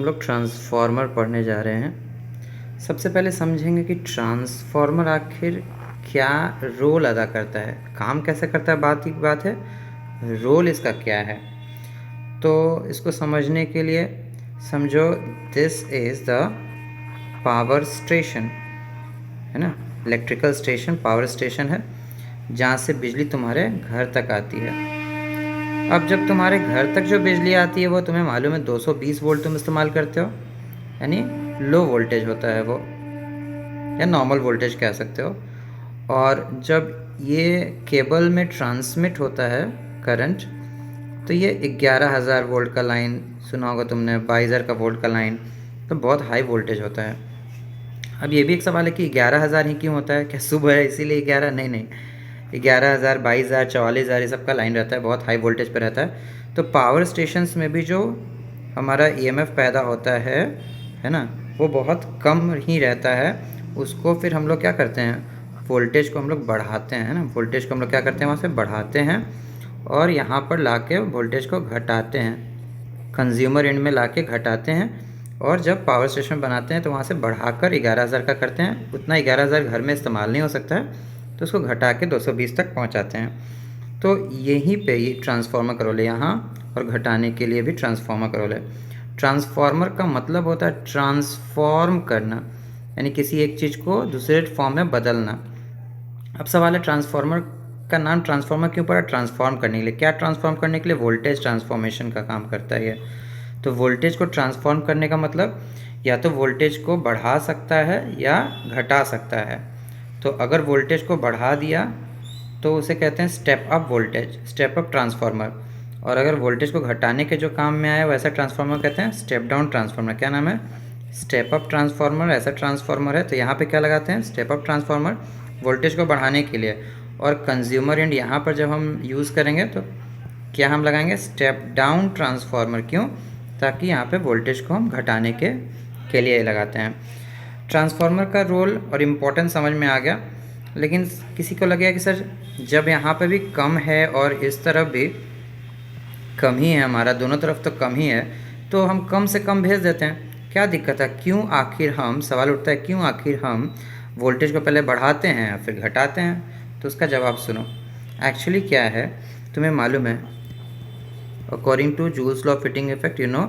लोग ट्रांसफार्मर पढ़ने जा रहे हैं। सबसे पहले समझेंगे कि ट्रांसफार्मर आखिर क्या रोल अदा करता है, काम कैसे करता है, बात ही बात है, रोल इसका क्या है। तो इसको समझने के लिए समझो this is the power station, है ना। इलेक्ट्रिकल स्टेशन पावर स्टेशन है जहाँ से बिजली तुम्हारे घर तक आती है। अब जब तुम्हारे घर तक जो बिजली आती है वो तुम्हें मालूम है 220 वोल्ट तुम इस्तेमाल करते हो, यानी लो वोल्टेज होता है वो, या नॉर्मल वोल्टेज कह सकते हो। और जब ये केबल में ट्रांसमिट होता है करंट, तो ये 11,000 वोल्ट का लाइन सुना होगा तुमने, 22,000 का वोल्ट का लाइन, तो बहुत हाई वोल्टेज होता है। अब ये भी एक सवाल है कि 11,000 ही क्यों होता है, क्या सुबह है इसीलिए 11? नहीं नहीं, 11,000, 22,000, 44,000 ये सब का लाइन रहता है, बहुत हाई वोल्टेज पर रहता है। तो पावर स्टेशंस में भी जो हमारा ईएमएफ पैदा होता है ना, वो बहुत कम ही रहता है। उसको फिर हम लोग क्या करते हैं, वोल्टेज को हम लोग बढ़ाते हैं ना, वोल्टेज को हम लोग क्या करते हैं, वहाँ से बढ़ाते हैं और यहाँ पर ला के वोल्टेज को घटाते हैं, कंज्यूमर एंड में ला के घटाते हैं। और जब पावर स्टेशन बनाते हैं तो वहाँ से बढ़ाकर 11,000 का करते हैं। उतना 11,000 घर में इस्तेमाल नहीं हो सकता है, तो उसको घटा के 220 तक पहुँचाते हैं। तो यहीं पे ये ट्रांसफार्मर का रोल है यहाँ, और घटाने के लिए भी ट्रांसफार्मर का रोल है। ट्रांसफार्मर का मतलब होता है ट्रांसफॉर्म करना, यानी किसी एक चीज़ को दूसरे फॉर्म में बदलना। अब सवाल है ट्रांसफार्मर का नाम ट्रांसफार्मर क्यों पड़ा? ट्रांसफॉर्म करने के लिए। क्या ट्रांसफॉर्म करने के लिए? वोल्टेज ट्रांसफॉर्मेशन का काम करता है ये। तो वोल्टेज को ट्रांसफॉर्म करने का मतलब या तो वोल्टेज को बढ़ा सकता है या घटा सकता है। तो अगर वोल्टेज को बढ़ा दिया तो उसे कहते हैं step up voltage, step up transformer. और अगर वोल्टेज को घटाने के जो काम में आया वैसा ट्रांसफार्मर कहते हैं स्टेप डाउन ट्रांसफार्मर। क्या नाम है? Step up transformer. ऐसा ट्रांसफार्मर है, तो यहाँ पे क्या लगाते हैं? स्टेप अप ट्रांसफार्मर, वोल्टेज को बढ़ाने के लिए। और कंज्यूमर एंड यहाँ पर जब हम यूज़ करेंगे तो क्या हम लगाएंगे? Step down transformer. क्यों? ताकि यहाँ पे वोल्टेज को हम घटाने के लिए लगाते हैं। ट्रांसफार्मर का रोल और इम्पोर्टेंस समझ में आ गया, लेकिन किसी को लगेगा कि सर जब यहाँ पे भी कम है और इस तरफ भी कम ही है, हमारा दोनों तरफ तो कम ही है, तो हम कम से कम भेज देते हैं, क्या दिक्कत है? क्यों आखिर हम, सवाल उठता है क्यों आखिर हम वोल्टेज को पहले बढ़ाते हैं फिर घटाते हैं? तो उसका जवाब सुनो। एक्चुअली क्या है, तुम्हें मालूम है according to Joule's law of heating effect, you know,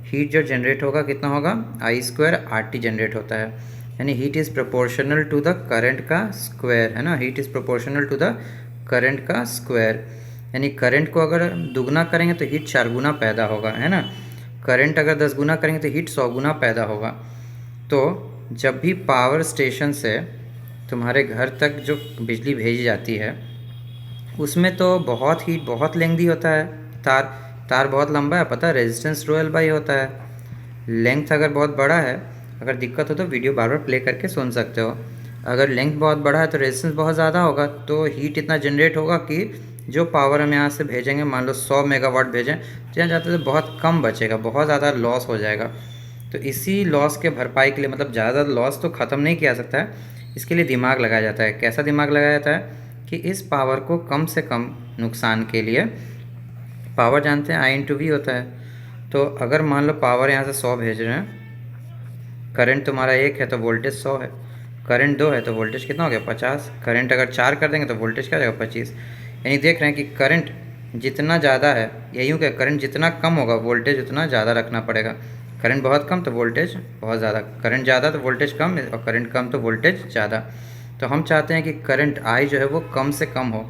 heat जो जनरेट होगा कितना होगा? I² जनरेट होता है, यानी heat is proportional to the current का स्क्वायर, है ना। Heat is proportional to the current का स्क्वायर, यानी करंट को अगर दुगना करेंगे तो हीट 4 गुना पैदा होगा, है ना। करंट अगर 10 गुना करेंगे तो हीट 100 गुना पैदा होगा। तो जब भी पावर स्टेशन से तुम्हारे घर तक जो बिजली भेजी जाती है उसमें तो बहुत हीट, बहुत लेंथी होता है, तार बहुत लंबा है, पता है, रेजिस्टेंस रोयल बाई होता है। लेंथ अगर बहुत बड़ा है, अगर दिक्कत हो तो वीडियो बार बार प्ले करके सुन सकते हो। अगर लेंथ बहुत बड़ा है तो रेजिस्टेंस बहुत ज़्यादा होगा, तो हीट इतना जनरेट होगा कि जो पावर हम यहाँ से भेजेंगे, मान लो 100 मेगावाट भेजें, तो यहाँ जाते तो बहुत कम बचेगा, बहुत ज़्यादा लॉस हो जाएगा। तो इसी लॉस के भरपाई के लिए, मतलब ज़्यादा लॉस तो ख़त्म नहीं किया सकता है, इसके लिए दिमाग लगाया जाता है। कैसा दिमाग लगाया जाता है कि इस पावर को कम से कम नुकसान के लिए, पावर जानते हैं I/V होता है। तो अगर मान लो पावर यहाँ से 100 भेज रहे हैं, करंट तुम्हारा 1 है तो वोल्टेज 100 है, करंट 2 है तो वोल्टेज कितना हो गया? 50। करंट अगर 4 कर देंगे तो वोल्टेज क्या हो जाएगा? 25। यानी देख रहे हैं कि करंट जितना ज़्यादा है, यही यूँ क्या, करंट जितना कम होगा वोल्टेज उतना ज़्यादा रखना पड़ेगा। करंट बहुत कम तो वोल्टेज बहुत ज़्यादा, करंट ज़्यादा तो वोल्टेज कम, और करंट कम तो वोल्टेज ज़्यादा। तो हम चाहते हैं कि करंट I जो है वो कम से कम हो।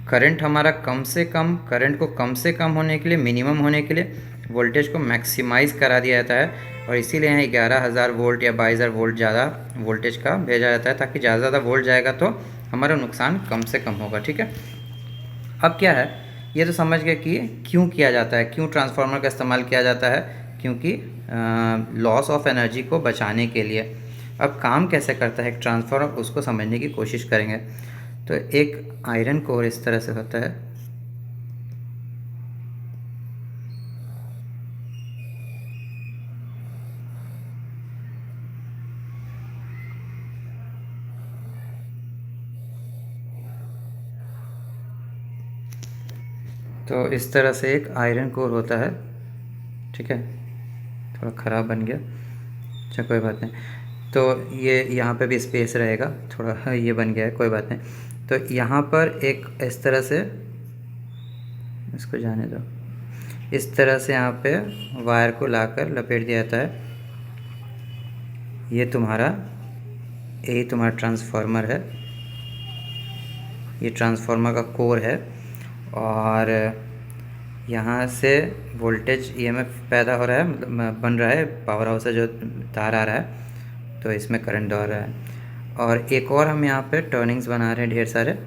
करंट हमारा कम से कम, करंट को कम से कम होने के लिए, मिनिमम होने के लिए वोल्टेज को मैक्सिमाइज़ करा दिया जाता है, और इसीलिए यहाँ 11,000 वोल्ट या 22,000 वोल्ट ज़्यादा वोल्टेज का भेजा जाता है, ताकि ज़्यादा ज़्यादा वोल्ट जाएगा तो हमारा नुकसान कम से कम होगा। ठीक है, अब क्या है, ये तो समझ गए कि क्यों किया जाता है, क्यों ट्रांसफार्मर का इस्तेमाल किया जाता है, क्योंकि लॉस ऑफ एनर्जी को बचाने के लिए। अब काम कैसे करता है एक ट्रांसफार्मर, उसको समझने की कोशिश करेंगे। तो एक आयरन कोर इस तरह से होता है, तो इस तरह से एक आयरन कोर होता है। ठीक है, थोड़ा ख़राब बन गया, अच्छा कोई बात नहीं। तो ये यहाँ पे भी स्पेस रहेगा थोड़ा, ये बन गया है, कोई बात नहीं। तो यहाँ पर एक इस तरह से, इसको जाने दो, इस तरह से यहाँ पे वायर को लाकर लपेट दिया जाता है। ये तुम्हारा, यही तुम्हारा ट्रांसफार्मर है, ये ट्रांसफार्मर का कोर है। और यहाँ से वोल्टेज ईएमएफ पैदा हो रहा है, मतलब बन रहा है, पावर हाउस से जो तार आ रहा है तो इसमें करंट दौड़ रहा है। और एक और हम यहाँ पे टर्निंग्स बना रहे हैं ढेर सारे,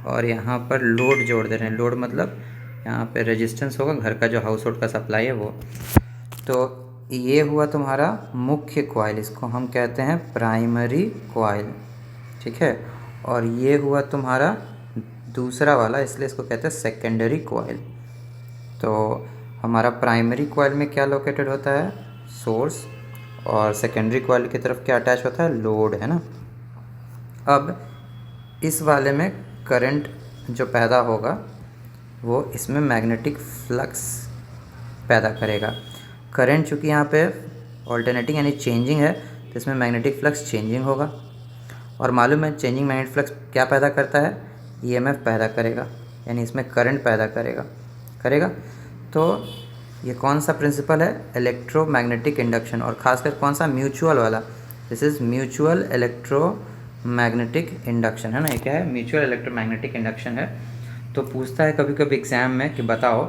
और यहाँ पर लोड जोड़ दे रहे हैं। लोड मतलब यहाँ पे रेजिस्टेंस होगा, घर का जो हाउस होल्ड का सप्लाई है वो। तो ये हुआ तुम्हारा मुख्य कॉइल, इसको हम कहते हैं प्राइमरी कॉइल, ठीक है। और ये हुआ तुम्हारा दूसरा वाला, इसलिए इसको कहते हैं सेकेंडरी कॉइल। तो हमारा प्राइमरी कॉइल में क्या लोकेटेड होता है, सोर्स, और सेकेंडरी कॉइल की तरफ क्या अटैच होता है, लोड, है ना। अब इस वाले में करंट जो पैदा होगा वो इसमें मैग्नेटिक फ्लक्स पैदा करेगा। करंट चूँकि यहाँ पे ऑल्टरनेटिंग यानी चेंजिंग है, तो इसमें मैग्नेटिक फ्लक्स चेंजिंग होगा। और मालूम है चेंजिंग मैग्नेटिक फ्लक्स क्या पैदा करता है, ईएमएफ पैदा करेगा, यानी इसमें करंट पैदा करेगा। तो ये कौन सा प्रिंसिपल है, इलेक्ट्रोमैग्नेटिक इंडक्शन, और ख़ासकर कौन सा, म्यूचुअल वाला। This is mutual electromagnetic induction, है ना। ये क्या है, म्यूचुअल इलेक्ट्रोमैग्नेटिक इंडक्शन है। तो पूछता है कभी कभी एग्ज़ाम में कि बताओ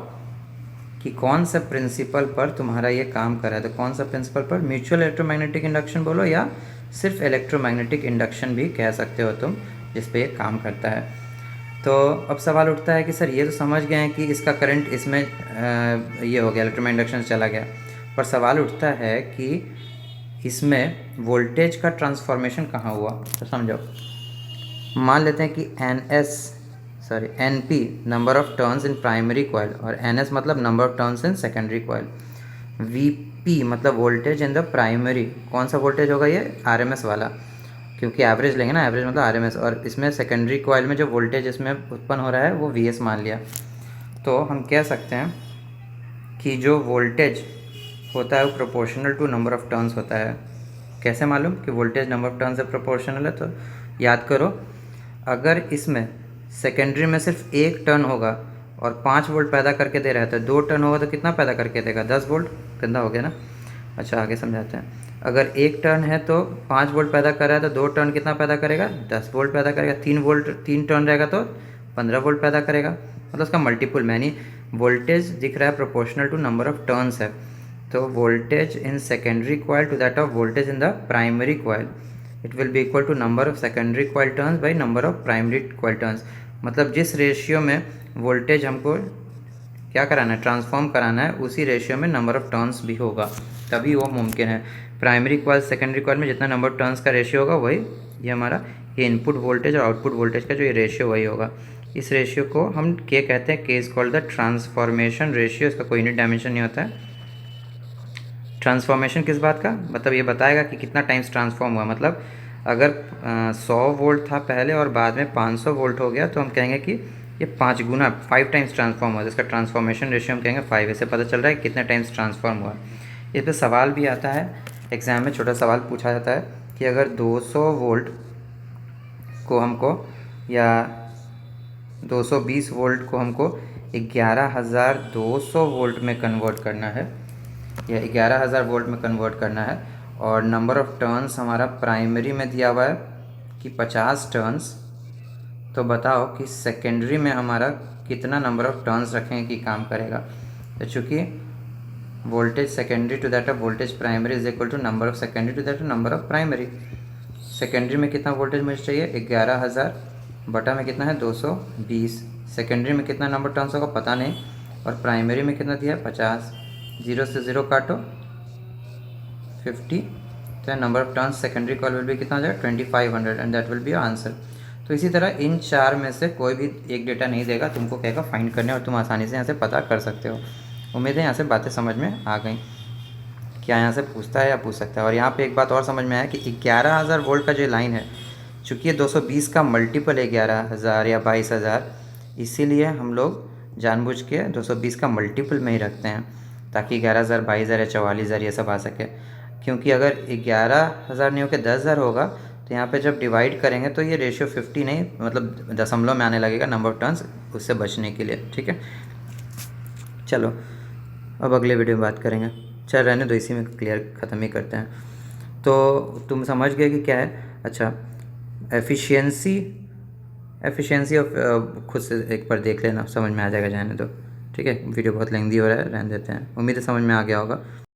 कि कौन सा प्रिंसिपल पर तुम्हारा ये काम कर रहा है। तो कौन सा प्रिंसिपल पर, म्यूचुअल इलेक्ट्रोमैग्नेटिक इंडक्शन बोलो, या सिर्फ इलेक्ट्रोमैग्नेटिक इंडक्शन भी कह सकते हो तुम, जिस पे ये काम करता है। तो अब सवाल उठता है कि सर ये तो समझ गए हैं कि इसका करंट इसमें ये हो गया, इलेक्ट्रोमैग्नेटिक इंडक्शन चला गया, पर सवाल उठता है कि इसमें वोल्टेज का ट्रांसफॉर्मेशन कहाँ हुआ। तो समझो, मान लेते हैं कि NP number of turns in primary coil, और NS मतलब number of turns in secondary coil, VP मतलब वोल्टेज इन द प्राइमरी, कौन सा वोल्टेज होगा ये, RMS वाला, क्योंकि एवरेज लेंगे ना, एवरेज मतलब RMS। और इसमें सेकेंडरी कॉइल में जो वोल्टेज इसमें उत्पन्न हो रहा है वो VS मान लिया। तो हम कह सकते हैं कि जो वोल्टेज होता है वो proportional to number of turns होता है। कैसे मालूम कि वोल्टेज नंबर ऑफ टर्न से प्रोपोर्शनल है, तो याद करो, अगर इसमें सेकेंडरी में सिर्फ एक टर्न होगा और 5 वोल्ट पैदा करके दे रहा है, तो 2 टर्न होगा तो कितना पैदा करके देगा, 10 वोल्ट। गंदा हो गया ना। अच्छा आगे समझाते हैं। अगर एक टर्न है तो 5 वोल्ट पैदा कर रहा है, तो 2 टर्न कितना पैदा करेगा, 10 वोल्ट पैदा करेगा। 3 टर्न रहेगा तो 15 वोल्ट पैदा करेगा, मतलब उसका मल्टीपल में, यानी वोल्टेज दिख रहा है proportional to number of turns है। तो voltage in secondary coil to that of voltage in the primary coil, it will be equal to number of secondary coil turns by number of primary coil turns. मतलब जिस ratio में voltage हमको क्या कराना है, transform कराना है, उसी रेशियो में नंबर ऑफ टर्न्स भी होगा, तभी वो मुमकिन है। प्राइमरी कॉइल सेकेंडरी कॉइल में जितना नंबर ऑफ टर्न्स का रेशियो होगा वही ये हमारा ये इनपुट वोल्टेज और आउटपुट वोल्टेज का जो ये रेशियो वही होगा। इस रेशियो को हम के कहते हैं, के is called the transformation ratio. इसका कोई यूनिट डायमेंशन नहीं होता है। ट्रांसफॉर्मेशन किस बात का, मतलब ये बताएगा कि कितना टाइम्स ट्रांसफॉर्म हुआ। मतलब अगर 100 वोल्ट था पहले और बाद में 500 वोल्ट हो गया, तो हम कहेंगे कि ये 5 गुना 5 टाइम्स ट्रांसफॉर्म हुआ, जिसका ट्रांसफॉर्मेशन रेशियो हम कहेंगे 5। इससे पता चल रहा है कितने टाइम्स ट्रांसफॉर्म हुआ। इस पर सवाल भी आता है एग्ज़ाम में, छोटा सवाल पूछा जाता है कि अगर 200 वोल्ट को हमको, या 220 वोल्ट को हमको 11,200 वोल्ट में कन्वर्ट करना है, या 11,000 वोल्ट में कन्वर्ट करना है, और नंबर ऑफ़ टर्न्स हमारा प्राइमरी में दिया हुआ है कि 50 टर्न्स, तो बताओ कि सेकेंडरी में हमारा कितना नंबर ऑफ़ टर्न्स रखेंगे कि काम करेगा। तो चूँकि voltage secondary to that of voltage primary is equal to number of secondary to that of number of primary. सेकेंडरी में कितना वोल्टेज मुझे चाहिए, 11,000 बटा में कितना है 220। सेकेंडरी में कितना नंबर टर्न्स होगा पता नहीं, और प्राइमरी में कितना दिया है 50। 0 से 0 काटो 50, तो number of turns secondary coil will भी कितना हो जाएगा 2500, and that will be answer. तो इसी तरह इन 4 में से कोई भी एक डेटा नहीं देगा, तुमको कहेगा फाइंड करने, और तुम आसानी से यहाँ से पता कर सकते हो। उम्मीद है यहाँ से बातें समझ में आ गई, क्या यहाँ से पूछता है या पूछ सकता है। और यहाँ पे एक बात और समझ में आया कि 11,000 वोल्ट का जो लाइन है, चूँकि ये 220 का मल्टीपल है 11,000 या 22,000, इसीलिए हम लोग जानबूझ के 220 का मल्टीपल में ही रखते हैं। ताकि 11,000, 22,000 या 44,000 ये सब आ सके। क्योंकि अगर 11,000 नहीं होकर 10,000 होगा तो यहाँ पे जब डिवाइड करेंगे तो ये रेशियो 50 नहीं, मतलब दशमलव में आने लगेगा नंबर ऑफ टर्न्स, उससे बचने के लिए। ठीक है, चलो अब अगले वीडियो में बात करेंगे। चल रहने दो, इसी में क्लियर ख़त्म ही करते हैं। तो तुम समझ गए कि क्या है। अच्छा, एफिशिएंसी, एफिशिएंसी ऑफ, खुद से एक बार देख लेना, समझ में आ जाएगा, जाने दो। ठीक है, वीडियो बहुत लेंदी हो रहा है, रहने देते हैं। उम्मीद है समझ में आ गया होगा।